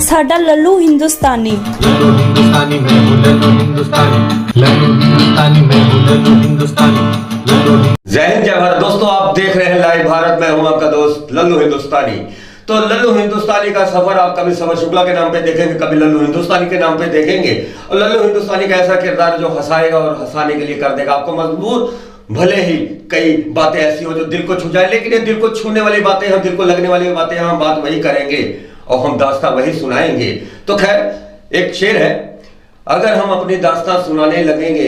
साडा लल्लू हिंदुस्तानी। लल्लू हिंदुस्तानी मैं हूँ लल्लू हिंदुस्तानी, लल्लू हिंदुस्तानी मैं हूँ लल्लू हिंदुस्तानी, लल्लू। जय हिंद जय भारत। दोस्तों आप देख रहे हैं लाइव भारत, मैं हूं आपका दोस्त लल्लू हिंदुस्तानी। तो लल्लू हिंदुस्तानी का सफर आप कभी समर शुक्ला के नाम पे देखेंगे, कभी लल्लू हिंदुस्तानी के नाम पे देखेंगे। और लल्लू हिंदुस्तानी का ऐसा किरदार जो हंसाएगा और हंसाने के लिए कर देगा आपको मजबूर। भले ही कई बातें ऐसी हो जो दिल को छू जाए, लेकिन ये दिल को छूने वाली बातें हैं, दिल को लगने वाली बातें हम बात वही करेंगे और हम दास्तां वही सुनाएंगे। तो खैर एक शेर है, अगर हम अपनी दास्तां सुनाने लगेंगे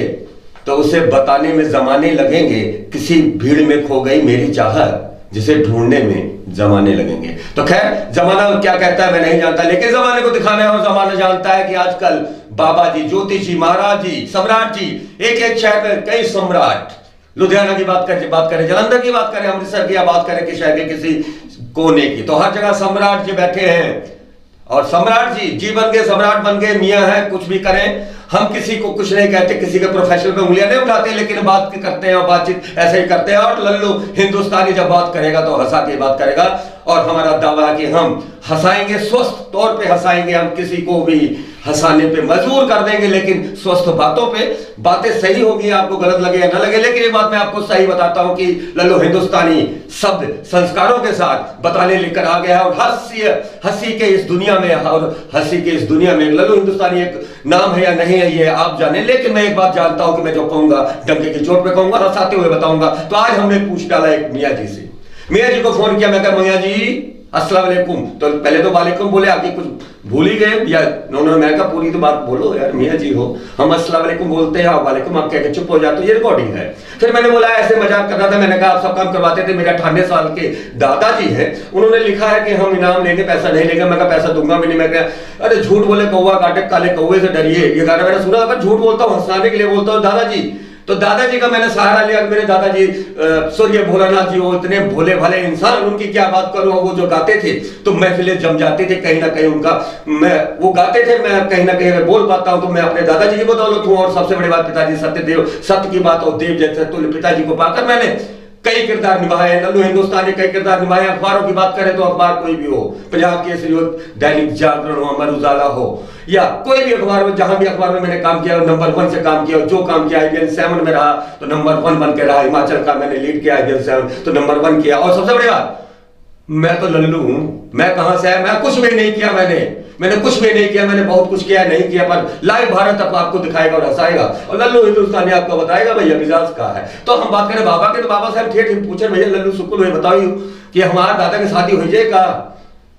तो उसे बताने में जमाने लगेंगे, किसी भीड़ में खो गई मेरी चाहत जिसे ढूंढने में जमाने लगेंगे। तो खैर जमाना क्या कहता है मैं नहीं जानता, लेकिन जमाने को दिखाना है और जमाना जानता है कि आजकल बाबा जी, ज्योतिष जी, महाराज जी, सम्राट जी, एक एक शहर में कई सम्राट। लुधियाना की बात करें, जलंधर की बात करें, अमृतसर की बात करें कि शहर के किसी कोने की, तो हर जगह सम्राट जी बैठे हैं। और सम्राट जी बन गए, सम्राट बन गए, मियां है, कुछ भी करें। हम किसी को कुछ नहीं कहते, किसी के प्रोफेशनल पे उंगलियां नहीं उठाते, लेकिन बात करते हैं और बातचीत ऐसे ही करते हैं। और लल्लू हिंदुस्तानी जब बात करेगा तो हंसा के बात करेगा, और हमारा दावा है कि हम हंसाएंगे, स्वस्थ तौर पे हंसाएंगे, हम किसी को भी हंसाने पे मजबूर कर देंगे, लेकिन स्वस्थ बातों पे। बातें सही होगी, आपको गलत लगे या ना लगे, लेकिन ये बात मैं आपको सही बताता हूं कि लल्लू हिंदुस्तानी शब्द संस्कारों के साथ बताने लेकर आ गया है। और हंसी के इस दुनिया में, और हंसी के इस दुनिया में लल्लू हिंदुस्तानी एक नाम है या नहीं है ये आप जाने, लेकिन मैं एक बात जानता हूं कि मैं जो कहूंगा डंके की चोट पे कहूंगा, हंसाते हुए बताऊंगा। तो आज हमने पूछ डाला एक मियाँ जी से, मियाँ जी को फोन किया, मैं कहा मियाँ जी अस्सलाम वालेकुम। तो पहले तो वालेकुम बोले, आगे कुछ भूल ही गए या उन्होंने, मैं कहा पूरी तो बात बोलो यार मियाँ जी हो, हम अस्सलाम वालेकुम बोलते हैं, आप वालेकुम आप कह के चुप हो जाते हो, ये रिकॉर्डिंग है। फिर मैंने बोला ऐसे मजाक कर रहा था, मैंने कहा आप सब काम करवाते थे, मेरे 98 साल के दादाजी हैं, उन्होंने लिखा है कि हम इनाम लेंगे, पैसा नहीं लेंगे। मैं कहा पैसा दूंगा भी नहीं। मैं कहा अरे झूठ बोले कौवा काटे काले कौवे से डरिए, ये गाना मैंने सुना था, पर झूठ बोलता हूँ, हंसाने के लिए बोलता हूँ दादाजी। तो दादाजी का मैंने सहारा लिया। मेरे दादाजी सूर्य भोलानाथ जी, वो इतने भोले भाले इंसान, उनकी क्या बात करूं, वो जो गाते थे तो महफिलें जम जाती थी, कहीं ना कहीं उनका वो गाते थे, मैं कहीं ना कहीं बोल पाता हूं तो मैं अपने दादाजी की बदौलत हूं। और सबसे बड़ी बात पिताजी सत्यदेव, सत्य की बात और देव जैसे तुल्य पिताजी को पाकर मैंने कई किरदार निभाए। लल्लू हिंदुस्तानी कई किरदार निभाए। अखबारों की बात करें तो अखबार कोई भी हो, पंजाब केसरी हो, दैनिक जागरण हो, अमर उजाला हो, या कोई भी अखबार में, जहां भी अखबार में मैंने काम किया नंबर 1 से काम किया। जो काम किया IBN 7 में रहा तो नंबर 1 बन के रहा। हिमाचल का मैंने लीड किया IBN 7 तो नंबर 1 किया। और सबसे बड़ी बात, मैं तो लल्लू हूं, मैं कहां से आया, मैं कुछ भी नहीं किया, मैंने कुछ भी नहीं किया, मैंने बहुत कुछ किया नहीं किया, पर लाइव भारत अब आपको दिखाएगा और हंसाएगा, और लल्लू हिंदुस्तानी आपको बताएगा भैया मिजाज का है। तो हम बात करें बाबा के, तो बाबा साहब ठेठ पूछे भैया लल्लू सुकुल हुए बताओ कि हमारा दादा की शादी हो जाएगा।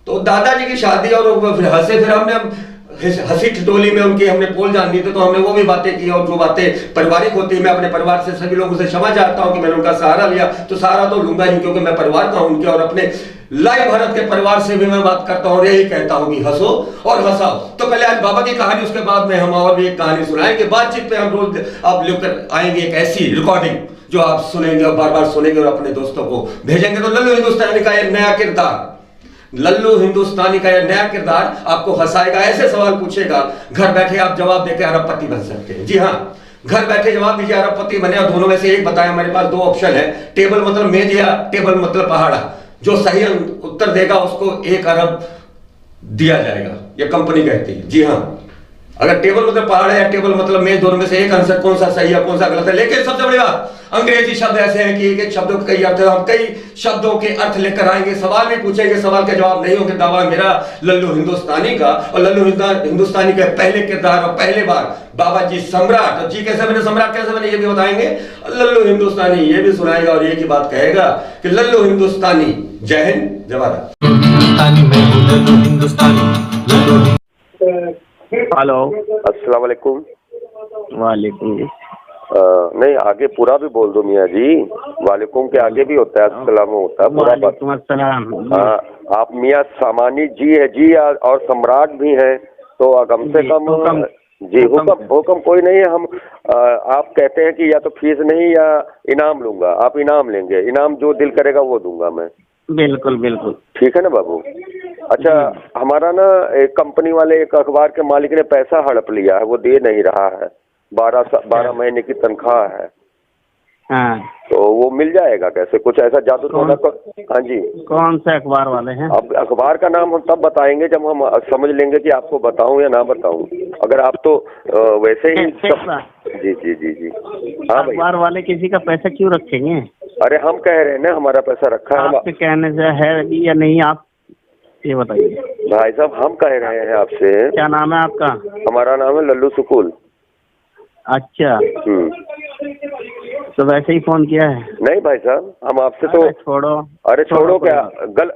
तो दादाजी की शादी, और फिर हंसे, फिर हमने हंसी ठिठोली में उनकी हमने पोल जान दी, तो हमने वो भी बातें की। और जो बातें पारिवारिक होती है, मैं अपने परिवार से सभी लोगों से क्षमा चाहता हूं कि मैंने उनका सहारा लिया, तो सहारा तो लूंगा ही, क्योंकि मैं परिवार का हूं उनके। और अपने लाइव भारत के परिवार से भी मैं बात करता हूं, यही कहता हूं कि हंसो और हंसाओ। तो पहले आज बाबा की कहानी, उसके बाद में हम और भी एक कहानी सुनाएंगे। बातचीत पे हम रोज आप लेकर आएंगे एक ऐसी रिकॉर्डिंग जो आप सुनेंगे और बार बार सुनेंगे और अपने दोस्तों को भेजेंगे। तो लल्लू हिंदुस्तानी का यह नया किरदार, लल्लू हिंदुस्तानी का यह नया किरदार आपको हंसाएगा, ऐसे सवाल पूछेगा, घर बैठे आप जवाब देकर अरबपति बन सकते हैं। जी हाँ, घर बैठे जवाब दीजिए, अरबपति बने। और दोनों में से एक बताया, हमारे पास 2 ऑप्शन है, टेबल मतलब मेज या टेबल मतलब पहाड़ा। जो सही उत्तर देगा उसको 1 अरब दिया जाएगा, ये कंपनी कहती है। जी हाँ, अगर टेबल मतलब पहाड़ है या टेबल मतलब मेज, दोनों में से एक आंसर कौन सा सही है कौन सा गलत है। लेकिन सबसे बड़ी बात, अंग्रेजी शब्द ऐसे हैं कि एक एक शब्दों के कई अर्थ है, हम कई शब्दों के अर्थ लेकर आएंगे, सवाल भी पूछेंगे, सवाल के जवाब नहीं होंगे। दावा मेरा लल्लू हिंदुस्तानी का, और लल्लू हिंदुस्तानी के पहले किरदार और पहले बार बाबा जी सम्राट। और जी कैसे बने, सम्राट कैसे बने, ये भी बताएंगे। लल्लू हिंदुस्तानी ये भी सुनाएगा और ये की बात कहेगा कि लल्लू हिंदुस्तानी। जय हिंद जय भारत। हिंदुस्तानी मैं हूँ लल्लू हिंदुस्तानी, लल्लू। हेलो, अस्सलाम वालेकुम। वालेकुम। नहीं आगे पूरा भी बोल दो मियाँ जी, वालेकुम के आगे भी होता है अस्सलाम होता है पूरा। वालेकुम अस्सलाम। आप मियाँ सामानी जी है जी, और सम्राट भी हैं, तो कम से कम जी हुक्म कोई नहीं है। हम आप कहते हैं कि या तो फीस नहीं या इनाम लूंगा, आप इनाम लेंगे, इनाम जो दिल करेगा वो दूंगा मैं। बिल्कुल बिल्कुल ठीक है ना बाबू। अच्छा, हमारा ना एक कंपनी वाले, एक अखबार के मालिक ने पैसा हड़प लिया है, वो दे नहीं रहा है, 12 महीने की तनख्वाह है। हाँ, तो वो मिल जाएगा कैसे? कुछ ऐसा जादू टोना हाँ जी। कौन से अखबार वाले हैं? अब अखबार का नाम हम तब बताएंगे जब हम समझ लेंगे कि आपको बताऊं या ना बताऊं। अगर आप तो वैसे ही जी जी जी जी हाँ भाई। अखबार वाले किसी का पैसा क्यों रखेंगे? अरे हम कह रहे हैं ना, हमारा पैसा रखा है। आपके कहने से है या नहीं, आप ये बताइए। भाई साहब हम कह रहे हैं आपसे। क्या नाम है आपका? हमारा नाम है लल्लू सुकुल। अच्छा, तो वैसे ही फोन किया है? नहीं भाई साहब, हम आपसे तो छोड़ो। अरे छोड़ो क्या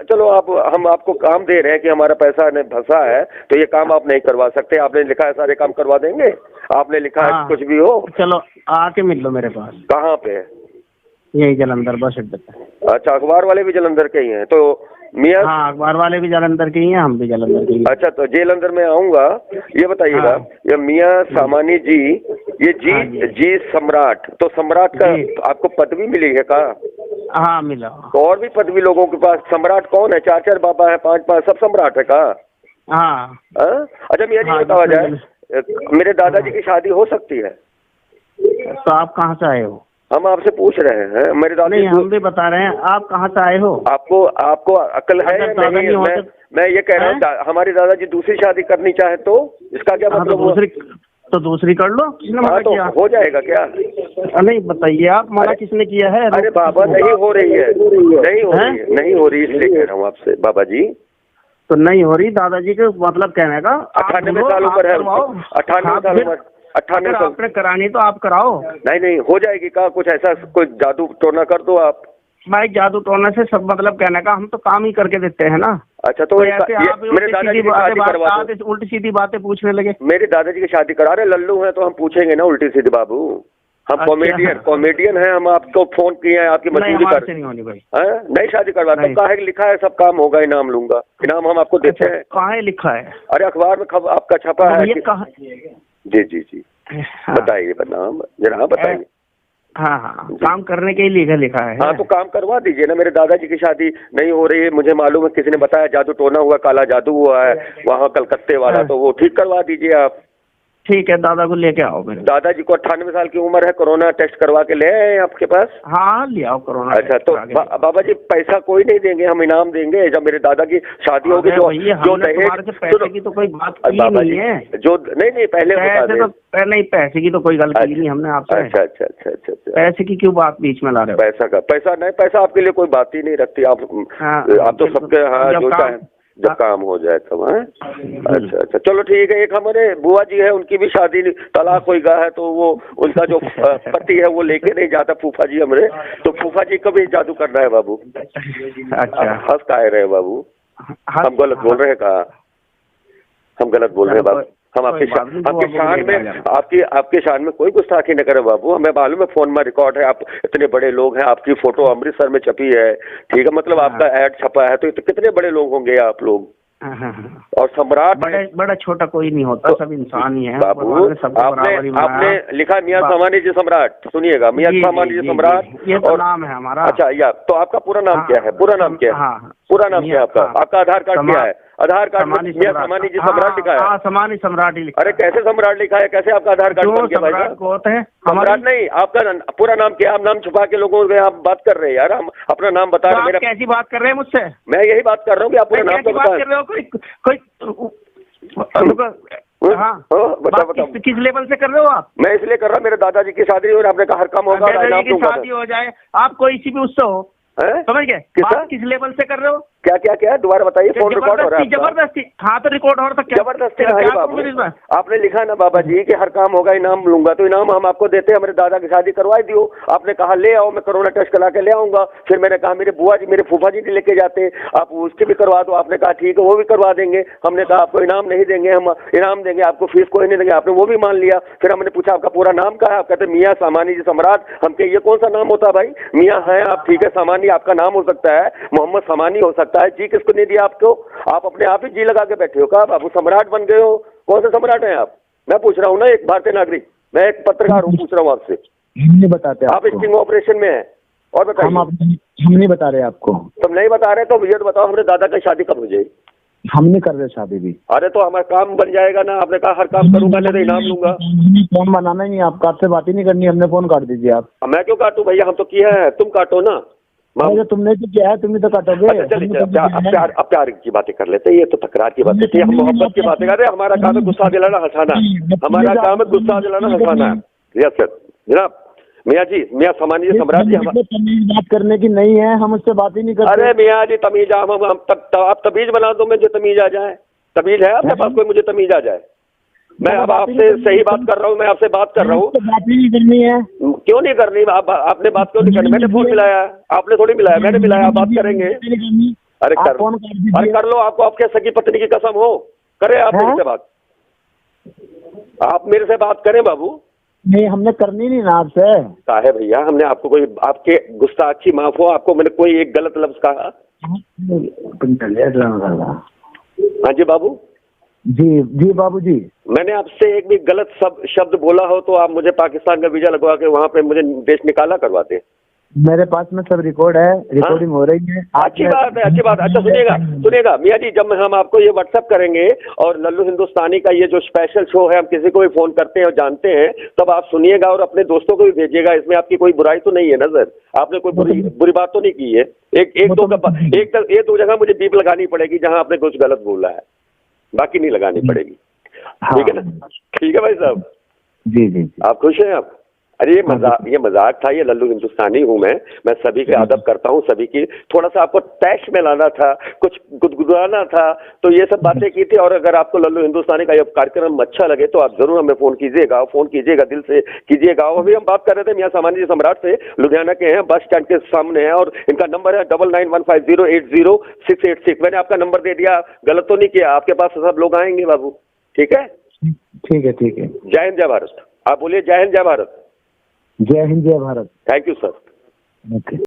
चलो आप, हम आपको काम दे रहे हैं कि हमारा पैसा ने फंसा है तो ये काम आप नहीं करवा सकते। आपने लिखा है सारे काम करवा देंगे। आपने लिखा है कुछ भी हो। चलो आके मिल लो मेरे पास। कहाँ पे? यही जलंधर बस अड्डे पे। अच्छा, अखबार वाले भी जलंधर के ही हैं तो मियाँ? हाँ, अखबार वाले भी जलंधर के ही हैं, हम भी जलंधर के ही। अच्छा, तो जेलंधर में आऊंगा। ये बताइएगा, हाँ। ये मियाँ सामानी जी, ये जी हाँ जी सम्राट, तो सम्राट का आपको पदवी मिली है का? हाँ मिला। तो और भी पदवी लोगों के पास। सम्राट कौन है? 4 बाबा है, 5 सब सम्राट है का? हाँ। अच्छा मियाँ जी हाँ, बताया जाए, मेरे दादाजी की शादी हो सकती है? तो आप कहाँ से आए हो? हम आपसे पूछ रहे हैं। मेरे दादाजी नहीं, हम भी बता रहे हैं, आप कहाँ से आए हो? आपको अकल है या नहीं? मैं ये कह रहा हूँ, हमारे दादाजी दूसरी शादी करनी चाहे तो इसका क्या मतलब? दूसरी कर लो। किसने मना किया? हो जाएगा क्या? नहीं बताइए आप, मना किसने किया है? अरे बाबा नहीं हो रही है, नहीं हो रही इसलिए कह रहा हूँ आपसे बाबा जी। तो नहीं हो रही दादाजी के मतलब कहने का? 98 साल उम्र है। 98 साल उम्र। 98 साल आपने करानी तो आप कराओ। नहीं हो जाएगी का? कुछ ऐसा कोई जादू टोना कर दो आप। भाई जादू टोना से सब मतलब कहने का, हम तो काम ही करके देते हैं ना। अच्छा, तो ऐसे आप मेरे दादाजी की शादी करवा दो। उल्टी सीधी बातें पूछने लगे। मेरे दादाजी की शादी करा रहे, लल्लू हैं तो हम पूछेंगे ना उल्टी सीधी बाबू। हम कॉमेडियन हैं, हम आपको फोन किए हैं आपकी मजबूरी कर। नहीं होनी भाई। नहीं शादी करवा तो काहे लिखा है? सब काम होगा, इनाम लूंगा। इनाम हम आपको देते हैं। कहाँ लिखा है? अरे अखबार में आपका छपा है। जी जी जी बताइए नाम जरा बताइए। हाँ, काम करने के लिए लिखा है। हाँ, तो काम करवा दीजिए ना। मेरे दादाजी की शादी नहीं हो रही है, मुझे मालूम है, किसी ने बताया जादू टोना हुआ, काला जादू हुआ है वहाँ कलकत्ते वाला, तो वो ठीक करवा दीजिए आप। ठीक है, दादा को लेके आओ। मेरे दादाजी को 98 साल की उम्र है, कोरोना टेस्ट करवा के ले आए आपके पास? हाँ ले आओ कोरोना। अच्छा, तो बाबा जी पैसा कोई नहीं देंगे, हम इनाम देंगे। जब मेरे दादा की शादी होगी जो दहेज पैसे की तो कोई बात की नहीं है। जो नहीं पहले नहीं, पैसे की तो कोई गल की नहीं हमने आपसे। अच्छा पैसे की क्यों बात बीच में ला रहे हो? पैसा नहीं, पैसा आपके लिए कोई बात ही नहीं रखती आप। आप तो सबके हाँ जो चाहे जब काम हो जाए तब। अच्छा चलो ठीक है। एक हमारे बुआ जी है, उनकी भी शादी तलाक हो गया है, तो वो उनका जो पति है वो लेके नहीं जाता, फूफा जी हमारे, तो फूफा जी का भी जादू करना है बाबू। अच्छा, हंस का रहे बाबू? हम गलत बोल रहे हैं का? हम गलत बोल रहे हैं बाबू? हम आपके शान में कोई गुस्ताखी न करे बाबू। हमें मालूम है फोन में रिकॉर्ड है, आप इतने बड़े लोग हैं, आपकी फोटो अमृतसर में छपी है, ठीक है, मतलब आपका ऐड छपा है, तो कितने बड़े लोग होंगे आप लोग। और सम्राट बड़ा छोटा कोई नहीं होता, तो सब इंसान ही है बाबू। आपने लिखा मियाँ सामानी जी सम्राट। सुनिएगा, मियाँ सामानी जी सम्राट, ये तो नाम है हमारा। अच्छा, यार तो आपका पूरा नाम क्या है? पूरा नाम क्या है? पूरा नाम क्या है आपका? आपका आधार कार्ड क्या है? आधार कार्ड में मियाँ सामानी जी सम्राट लिखा है। सामानी सम्राट ही लिखा। अरे कैसे सम्राट लिखा है? कैसे आपका आधार कार्ड बन गया भाई साहब? सम्राट नहीं, आपका पूरा नाम क्या? आप नाम छुपा के लोगों से आप बात कर रहे हैं यार। हम अपना नाम बता रहे हैं। कैसी बात कर रहे हैं मुझसे? मैं यही बात कर रहा हूँ कि आप पूरा नाम तो बता रहे हो। किस लेवल से कर रहे हो आप? मैं इसलिए कर रहा हूँ, मेरे दादाजी की शादी और आपने कहा हर काम होगा, शादी हो जाए, आप कोई इसी भी उससे हो, समझ गए? किस लेवल से कर रहे हो? क्या दोबारा बताइए। फोन रिकॉर्ड हो रहा है? जबरदस्ती। हाँ तो रिकॉर्ड हो रहा है। जबरदस्ती नहीं बाबू। आपने लिखा ना बाबा जी कि हर काम होगा, इनाम लूंगा, तो इनाम हम आपको देते हैं। मेरे दादा की शादी करवाई दियो। आपने कहा ले आओ, मैं कोरोना टेस्ट करा के ले आऊंगा। फिर मैंने कहा मेरे बुआ जी, मेरे फूफा जी लेके जाते, आप उसकी भी करवा दो। आपने कहा ठीक है, वो भी करवा देंगे। हमने कहा आपको इनाम नहीं देंगे, हम इनाम देंगे आपको, फीस कोई नहीं देंगे। आपने वो भी मान लिया। फिर हमने पूछा आपका पूरा नाम क्या है? आप कहते मियाँ सामानी जी सम्राट। हम कहे ये कौन सा नाम होता है भाई? मियाँ है आप, ठीक है, सामानी आपका नाम हो सकता है, मोहम्मद सामानी हो सकता है। जी किसको नहीं दिया आपको? आप अपने आप ही जी लगा के बैठे हो का? बाबू सम्राट बन गए हो? कौन से सम्राट हैं आप? मैं पूछ रहा हूँ ना, एक भारतीय नागरिक, मैं एक पत्रकार हूँ, पूछ रहा हूँ आपसे। नहीं बताते आप स्टिंग ऑपरेशन में हैं। और बताइए। हम नहीं बता रहे आपको। तुम नहीं बता रहे तो ये तो बताओ, हमारे दादा की शादी कब हो जाएगी? हम नहीं कर रहे शादी भी। अरे तो हमारा काम बन जाएगा ना, आपने कहा हर काम करूंगा नहीं तो इनाम लूंगा। फोन बनाना ही नहीं, आपका आपसे बात ही नहीं करनी, हमने फोन काट दीजिए आप। मैं क्यों काटूं भैया, हम तो किया है, तुम काटो ना। अरे तुमने तो किया है, तुम ही तो काटोगे। अच्छा चलिए, अब प्यार की बातें कर लेते हैं, ये तो तकरार की बातें थी, हम मोहब्बत की बातें कर रहे हैं। हमारा काम है गुस्सा दिलाना हंसाना, हमारा काम है गुस्सा दिलाना हंसाना। यस सर जनाब। मियाँ जी, मियाँ सामान्य जी, सम्राट जी, बात करने की नहीं है, हम उससे बात ही नहीं करते। अरे मियाँ जी तमीज, आप तमीज बना दो, मुझे तमीज आ जाए। तमीज है आपके पास कोई, मुझे तमीज आ जाए? मैं अब आपसे सही बात कर रहा हूँ, मैं आपसे बात कर रहा हूँ। बात ही नहीं करनी है। क्यों नहीं करनी? आपने बात क्यों नहीं करनी? मैंने फोन मिलाया, आपने थोड़ी मिलाया, मैंने मिलाया, आप बात करेंगे। अरे कर लो, आपको आपके सगी पत्नी की कसम हो, करे आप मेरे से बात, आप मेरे से बात करें बाबू। नहीं, हमने करनी नहीं ना आपसे। कहा है भैया, हमने आपको कोई, आपके गुस्ताखी माफ हो, आपको मैंने कोई एक गलत लफ्ज कहा? हाँ जी बाबू जी बाबू जी, मैंने आपसे एक भी गलत शब्द बोला हो तो आप मुझे पाकिस्तान का वीजा लगवा के वहाँ पे मुझे देश निकाला करवाते। मेरे पास में सब रिकॉर्ड है, रिकॉर्डिंग हो रही है। अच्छी बात है, अच्छी बात। अच्छा सुनिएगा मियाँ जी, जब हम आपको ये व्हाट्सएप करेंगे और लल्लू हिंदुस्तानी का ये जो स्पेशल शो है, हम किसी को भी फोन करते हैं और जानते हैं, तब आप सुनिएगा और अपने दोस्तों को भी भेजिएगा। इसमें आपकी कोई बुराई तो नहीं है ना सर? आपने कोई बुरी बात तो नहीं की है? एक दो जगह मुझे बीप लगानी पड़ेगी जहाँ आपने कुछ गलत बोला है, बाकी नहीं लगानी पड़ेगी। ठीक है ना? ठीक है भाई साहब। जी आप खुश हैं आप? अरे ये मजाक था, ये लल्लू हिंदुस्तानी हूँ मैं सभी के अदब करता हूँ, सभी की थोड़ा सा आपको टैक्स में लाना था, कुछ गुदगुदाना था, तो ये सब बातें की थी। और अगर आपको लल्लू हिंदुस्तानी का ये कार्यक्रम अच्छा लगे तो आप जरूर हमें फोन कीजिएगा, दिल से कीजिएगा। अभी हम बात कर रहे थे मियाँ सामान्य जी सम्राट से, लुधियाना के हैं, बस स्टैंड के सामने है, और इनका नंबर है 9915080686। मैंने आपका नंबर दे दिया, गलत तो नहीं किया? आपके पास सब लोग आएंगे बाबू, ठीक है? ठीक है। जय हिंद जय भारत। आप बोलिए जय हिंद जय भारत। जय हिंद जय Bharat. Thank you sir. Okay.